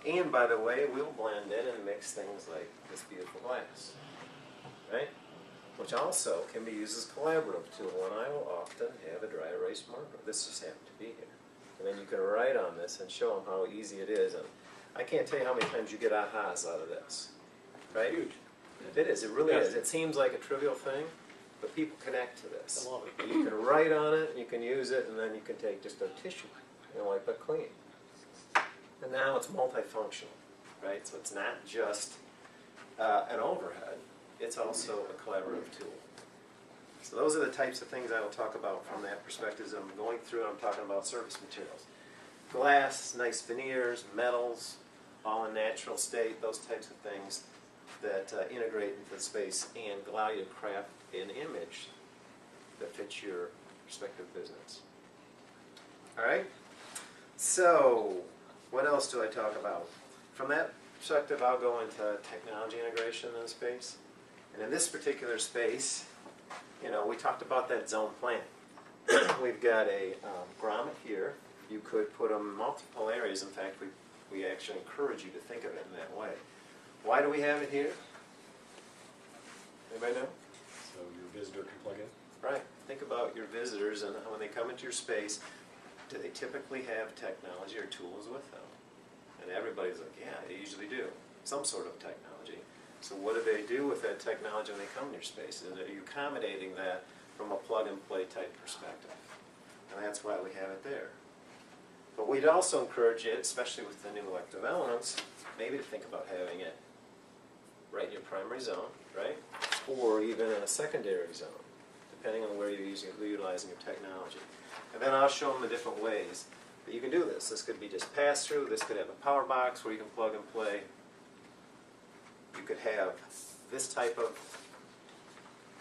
And by the way, we'll blend in and mix things like this beautiful glass, right? Which also can be used as a collaborative tool, and I will often have a dry erase marker. This just happened to be here. And then you can write on this and show them how easy it is. And I can't tell you how many times you get ahas out of this, right? Huge. It is, it really Yes. is. It seems like a trivial thing, but people connect to this. I love it. You can write on it, you can use it, and then you can take just a tissue and wipe it clean. And now it's multifunctional, right? So it's not just an overhead, it's also a collaborative tool. So those are the types of things I will talk about from that perspective as I'm going through and I'm talking about surface materials. Glass, nice veneers, metals, all in natural state, those types of things that integrate into the space and allow you to craft an image that fits your respective business. All right? So, what else do I talk about? From that perspective, I'll go into technology integration in the space. And in this particular space, you know, we talked about that zone plan. We've got a grommet here. You could put them in multiple areas. In fact, we actually encourage you to think of it in that way. Why do we have it here? Anybody know? So your visitor can plug in? Right. Think about your visitors and when they come into your space, do they typically have technology or tools with them? And everybody's like, yeah, they usually do. Some sort of technology. So what do they do with that technology when they come in your space? Are you accommodating that from a plug-and-play type perspective? And that's why we have it there. But we'd also encourage it, especially with the new elective elements, maybe to think about having it right in your primary zone, right? Or even in a secondary zone, depending on where you're utilizing your technology. And then I'll show them the different ways that you can do this. This could be just pass-through. This could have a power box where you can plug and play. You could have this type of,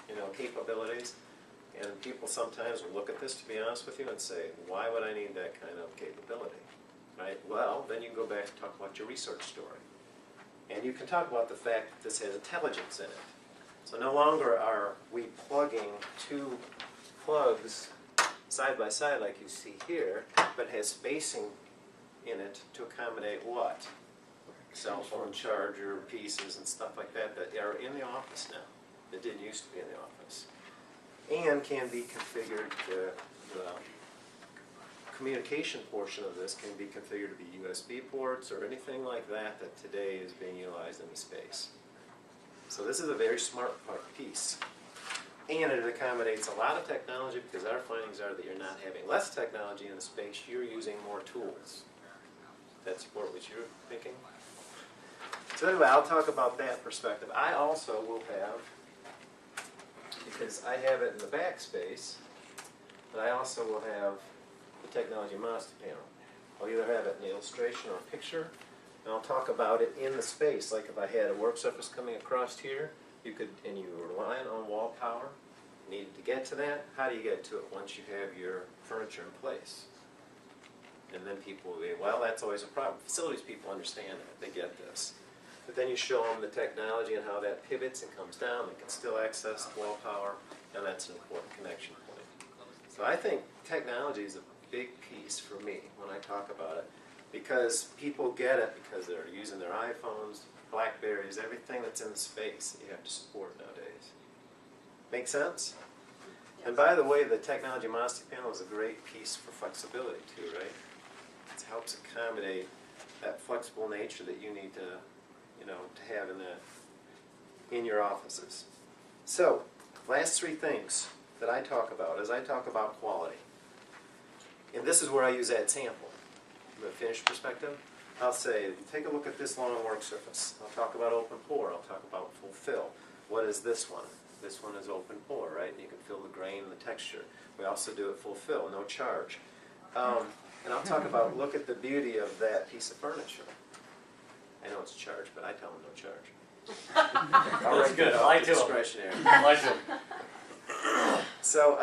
you know, capabilities. And people sometimes will look at this, to be honest with you, and say, why would I need that kind of capability? Right? Well, then you can go back and talk about your research story. And you can talk about the fact that this has intelligence in it. So no longer are we plugging two plugs side by side like you see here, but has spacing in it to accommodate what? Cell phone charger pieces and stuff like that that are in the office now, that didn't used to be in the office. And can be configured to, the communication portion of this can be configured to be USB ports or anything like that that today is being utilized in the space. So this is a very smart piece. And it accommodates a lot of technology because our findings are that you're not having less technology in the space, you're using more tools. That support what you're thinking? So anyway, I'll talk about that perspective. I also will have, because I have it in the back space, but I also will have the technology master panel. I'll either have it in the illustration or a picture, and I'll talk about it in the space. Like if I had a work surface coming across here, you could, and you were relying on wall power, needed to get to that, how do you get to it once you have your furniture in place? And then people will be, well, that's always a problem. Facilities people understand that, they get this. But then you show them the technology and how that pivots and comes down, they can still access wall power, and that's an important connection point. So I think technology is a big piece for me when I talk about it, because people get it because they're using their iPhones, Blackberries, everything that's in the space that you have to support nowadays. Make sense? And by the way, the technology master panel is a great piece for flexibility too, right? It helps accommodate that flexible nature that you need to, you know, to have in your offices. So, last three things that I talk about as I talk about quality. And this is where I use that sample, the finished perspective. I'll say, take a look at this long work surface. I'll talk about open pour. I'll talk about full fill. What is this one? This one is open pour, right? And you can feel the grain and the texture. We also do it full fill, no charge. And I'll talk about, look at the beauty of that piece of furniture. I know it's charged, but I tell them no charge. All right, good. I like to. Discretionary. I like to. So,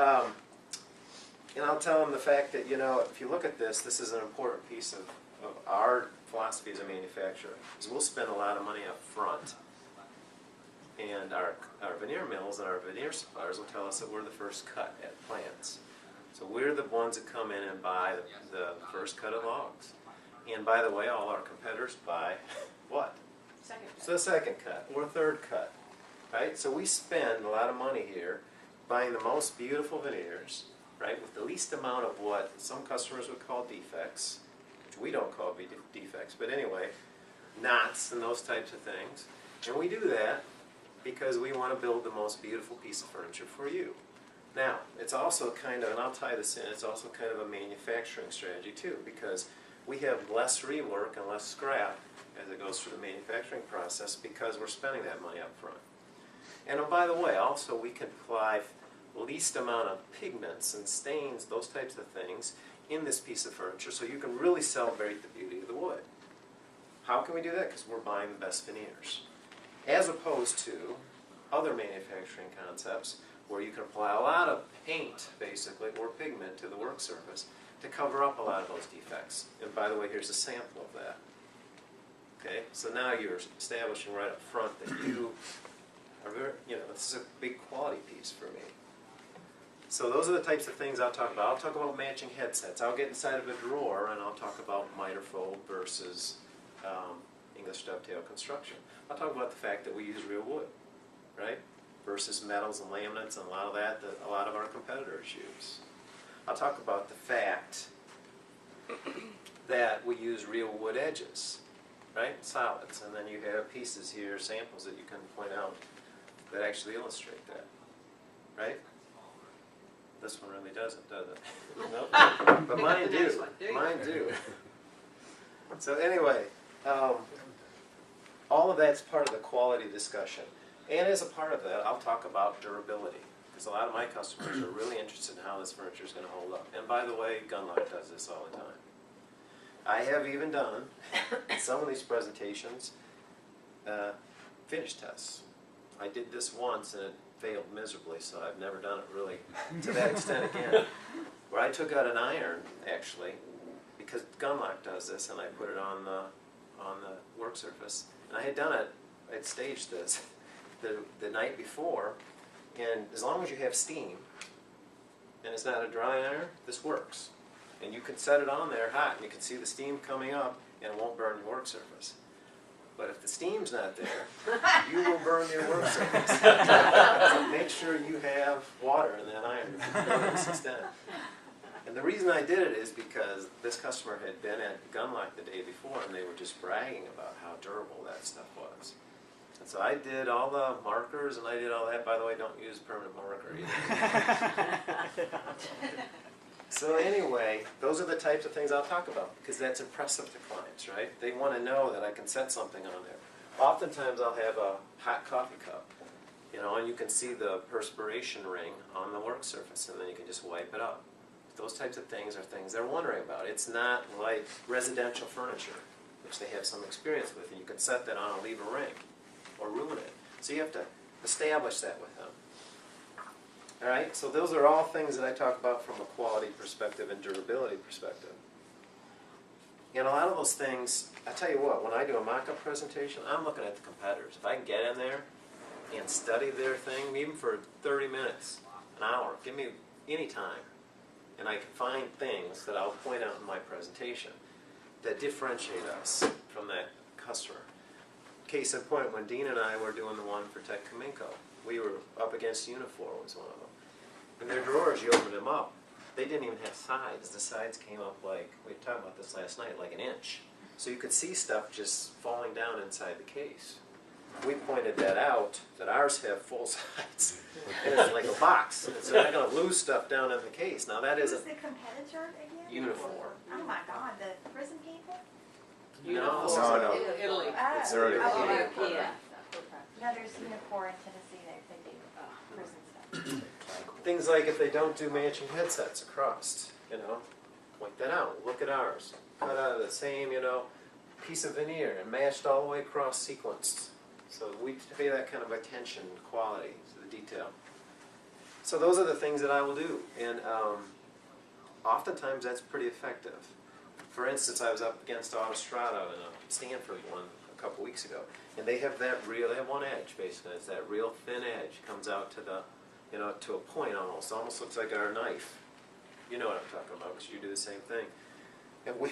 and I'll tell them the fact that, you know, if you look at this, this is an important piece of our philosophy as a manufacturer, is we'll spend a lot of money up front. And our veneer mills and our veneer suppliers will tell us that we're the first cut at plants. So we're the ones that come in and buy the first cut of logs. And by the way, all our competitors buy what? Second. It's the second cut or third cut, right? So we spend a lot of money here buying the most beautiful veneers, right, with the least amount of what some customers would call defects, which we don't call defects, but anyway, knots and those types of things. And we do that because we want to build the most beautiful piece of furniture for you. Now, it's also kind of, and I'll tie this in, it's also kind of a manufacturing strategy too, because we have less rework and less scrap as it goes through the manufacturing process because we're spending that money up front. And oh, by the way, also we can apply least amount of pigments and stains, those types of things, in this piece of furniture so you can really celebrate the beauty of the wood. How can we do that? Because we're buying the best veneers. As opposed to other manufacturing concepts where you can apply a lot of paint, basically, or pigment to the work surface to cover up a lot of those defects. And by the way, here's a sample of that. Okay, so now you're establishing right up front that you are very, this is a big quality piece for me. So those are the types of things I'll talk about. I'll talk about matching headsets. I'll get inside of a drawer and I'll talk about miter fold versus English dovetail construction. I'll talk about the fact that we use real wood, right? Versus metals and laminates and a lot of that a lot of our competitors use. I'll talk about the fact that we use real wood edges, right? Solids. And then you have pieces here, samples that you can point out that actually illustrate that, right? This one really doesn't, does it? Nope. But mine do. Mine do. So anyway, all of that's part of the quality discussion. And as a part of that, I'll talk about durability. Because a lot of my customers are really interested in how this furniture is going to hold up. And by the way, Gunlock does this all the time. I have even done, in some of these presentations, finish tests. I did this once and it failed miserably, so I've never done it really to that extent again. Where I took out an iron, actually, because Gunlock does this, and I put it on the work surface. And I had done it, I'd staged this the night before, and as long as you have steam, and it's not a dry iron, this works. And you can set it on there hot, and you can see the steam coming up, and it won't burn your work surface. But if the steam's not there, you will burn your work surface. So make sure you have water in that iron to this extent. And the reason I did it is because this customer had been at Gunlock the day before, and they were just bragging about how durable that stuff was. And so I did all the markers, and I did all that. By the way, don't use permanent marker either. So anyway, those are the types of things I'll talk about, because that's impressive to clients, right? They want to know that I can set something on there. Oftentimes I'll have a hot coffee cup, and you can see the perspiration ring on the work surface, and then you can just wipe it up. Those types of things are things they're wondering about. It's not like residential furniture, which they have some experience with, and you can set that on and leave a ring or ruin it. So you have to establish that with them. All right, so those are all things that I talk about from a quality perspective and durability perspective. And a lot of those things, I tell you what, when I do a mock-up presentation, I'm looking at the competitors. If I can get in there and study their thing, even for 30 minutes, an hour, give me any time, and I can find things that I'll point out in my presentation that differentiate us from that customer. Case in point, when Dean and I were doing the one for Tech Kaminko, we were up against Unifor was one of them. And their drawers, you open them up, they didn't even have sides. The sides came up like, we were talking about this last night, like an inch. So you could see stuff just falling down inside the case. We pointed that out, that ours have full sides. And it's like a box. And so they're going to lose stuff down in the case. Now that isn't Who's the competitor again? Unifor. Oh my God, the prison people? No, No. Italy. Oh, It's already- okay. Yeah. No, there's Unifor in Tennessee, they do prison stuff. Things like if they don't do matching headsets across, point that out. Look at ours. Cut out of the same, piece of veneer and matched all the way across, sequenced. So we pay that kind of attention, quality to the detail. So those are the things that I will do, and oftentimes that's pretty effective. For instance, I was up against Autostrada in a Stanford one a couple weeks ago, and they have they have one edge basically. It's that real thin edge comes out to the, to a point almost looks like our knife. You know what I'm talking about because you do the same thing. And we